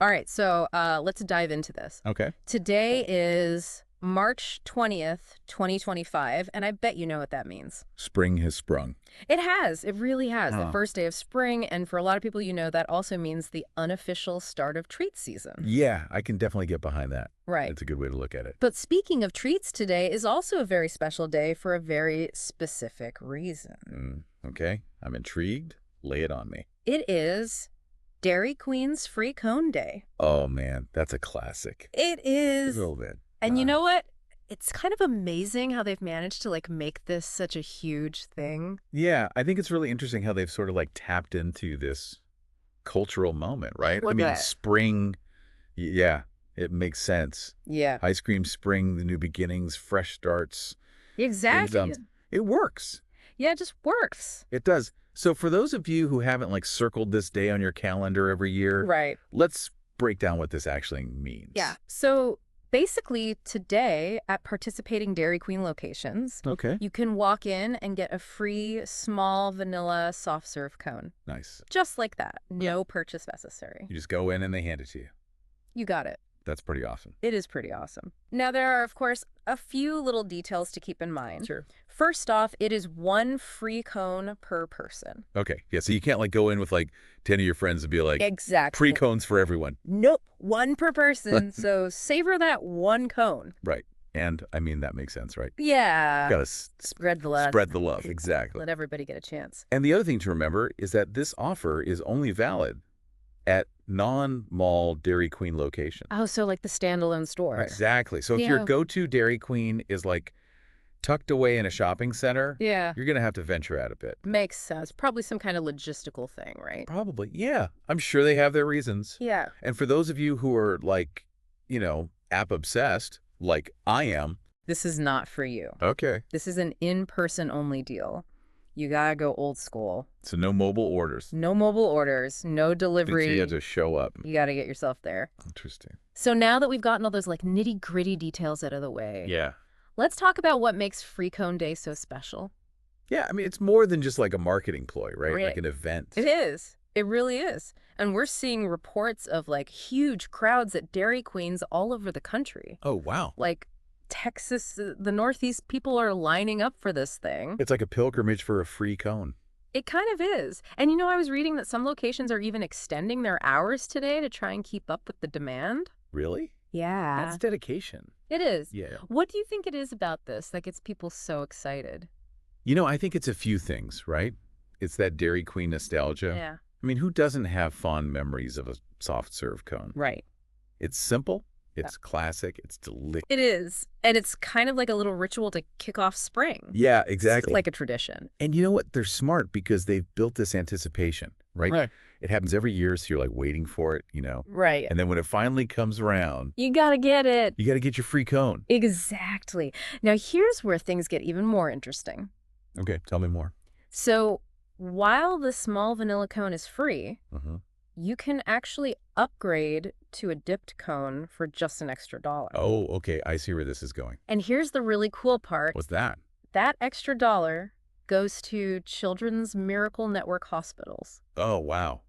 All right, so let's dive into this. Okay. Today is March 20th, 2025, and I bet you know what that means. Spring has sprung. It has. It really has. The Huh. first day of spring, and for a lot of people, that also means the unofficial start of treat season. Yeah, I can definitely get behind that. Right. It's a good way to look at it. But speaking of treats, today is also a very special day for a very specific reason. Okay, I'm intrigued. Lay it on me. It is Dairy Queen's Free Cone Day. Oh, man, that's a classic. It A is. little bit. And you know what? It's kind of amazing how they've managed to make this such a huge thing. Yeah, I think it's really interesting how they've sort of tapped into this cultural moment, right? Look I mean, at it. spring, yeah, it makes sense. Yeah, Ice cream spring, the new beginnings, fresh starts. exactly. It works. Yeah, it just works. It does. So for those of you who haven't circled this day on your calendar every year, Right. let's break down what this actually means. Yeah. So basically today at participating Dairy Queen locations, Okay. you can walk in and get a free small vanilla soft serve cone. Nice. Just like that. No purchase necessary. You just go in and they hand it to you. You got it. That's pretty awesome. It is pretty awesome. Now, there are, of course, a few little details to keep in mind. Sure. First off, it is one free cone per person. Okay. Yeah, so you can't go in with 10 of your friends and be like, Exactly. pre-cones for everyone. Nope. One per person. So savor that one cone. Right. And I mean, that makes sense, right? Yeah. Got to Spread the love. spread the love. Exactly. Let everybody get a chance. And the other thing to remember is that this offer is only valid at non-mall Dairy Queen locations. Oh, so like the standalone stores. Exactly. So if your Yeah. go-to Dairy Queen is tucked away in a shopping center, Yeah. you're going to have to venture out a bit. Makes sense. Probably some kind of logistical thing, right? Probably. Yeah. I'm sure they have their reasons. Yeah. And for those of you who are app obsessed, like I am. This is not for you. Okay. This is an in-person only deal. You gotta go old school. So no mobile orders. No mobile orders, no delivery. You have to show up. You gotta get yourself there. Interesting. So now that we've gotten all those nitty-gritty details out of the way, Yeah. let's talk about what makes Free Cone Day so special. Yeah, I mean, it's more than just a marketing ploy, right? Right. Like an event. It is. It really is. And we're seeing reports of huge crowds at Dairy Queens all over the country. Oh, wow. Like Texas, the Northeast, people are lining up for this thing. It's like a pilgrimage for a free cone. It kind of is. And I was reading that some locations are even extending their hours today to try and keep up with the demand. Really? Yeah. That's dedication. It is. Yeah. What do you think it is about this that gets people so excited? I think it's a few things, right? It's that Dairy Queen nostalgia. Yeah. I mean, who doesn't have fond memories of a soft serve cone? Right. It's simple. It's classic. It's delicious. It is. And it's kind of like a little ritual to kick off spring. Yeah, It's exactly. like a tradition. And you know what? They're smart because they've built this anticipation, right? Right. It happens every year, so you're waiting for it, Right. And then when it finally comes around, You gotta get it. you got to get your free cone. Exactly. Now, here's where things get even more interesting. Okay, tell me more. So, while the small vanilla cone is free, Uh-huh. you can actually upgrade to a dipped cone for just an extra $1. Oh, okay. I see where this is going. And here's the really cool part. What's that? That extra $1 goes to Children's Miracle Network hospitals. Oh, wow.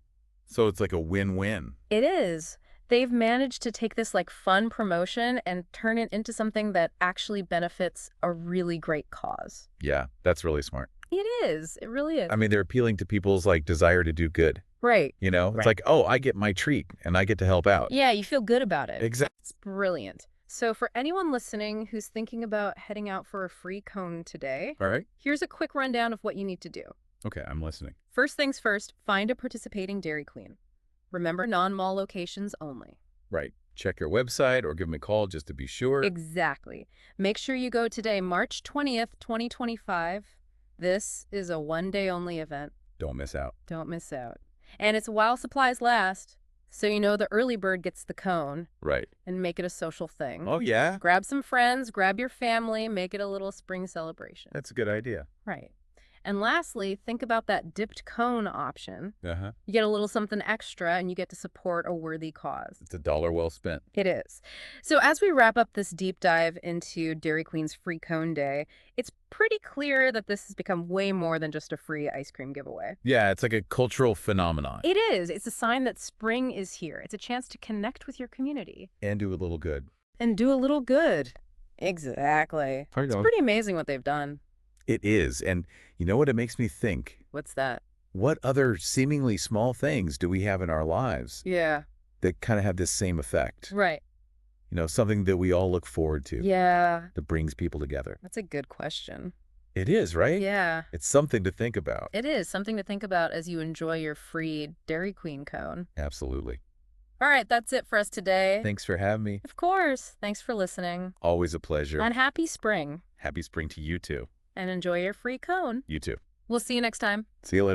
So it's like a win-win. It is. They've managed to take this fun promotion and turn it into something that actually benefits a really great cause. Yeah, that's really smart. It is. It really is. I mean, they're appealing to people's desire to do good. Right. It's Right. like, oh, I get my treat and I get to help out. Yeah, you feel good about it. Exactly. It's brilliant. So for anyone listening who's thinking about heading out for a free cone today, All right. here's a quick rundown of what you need to do. Okay, I'm listening. First things first, find a participating Dairy Queen. Remember, non-mall locations only. Right. Check your website or give them a call just to be sure. Exactly. Make sure you go today, March 20th, 2025. This is a one-day only event. Don't miss out. Don't miss out. And it's while supplies last, so the early bird gets the cone, Right. and make it a social thing. Oh, yeah? Grab some friends, grab your family, make it a little spring celebration. That's a good idea. Right. And lastly, think about that dipped cone option. Uh-huh. You get a little something extra and you get to support a worthy cause. It's a dollar well spent. It is. So as we wrap up this deep dive into Dairy Queen's Free Cone Day, it's pretty clear that this has become way more than just a free ice cream giveaway. Yeah, it's like a cultural phenomenon. It is. It's a sign that spring is here. It's a chance to connect with your community. And do a little good. And do a little good. Exactly. Right It's on. pretty amazing what they've done. It is. And you know what it makes me think? What's that? What other seemingly small things do we have in our lives Yeah. that kind of have this same effect? Right. You know, something that we all look forward to Yeah. that brings people together. That's a good question. It is, right? Yeah. It's something to think about. It is something to think about as you enjoy your free Dairy Queen cone. Absolutely. All right, that's it for us today. Thanks for having me. Of course. Thanks for listening. Always a pleasure. And happy spring. Happy spring to you too. And enjoy your free cone. You too. We'll see you next time. See you later.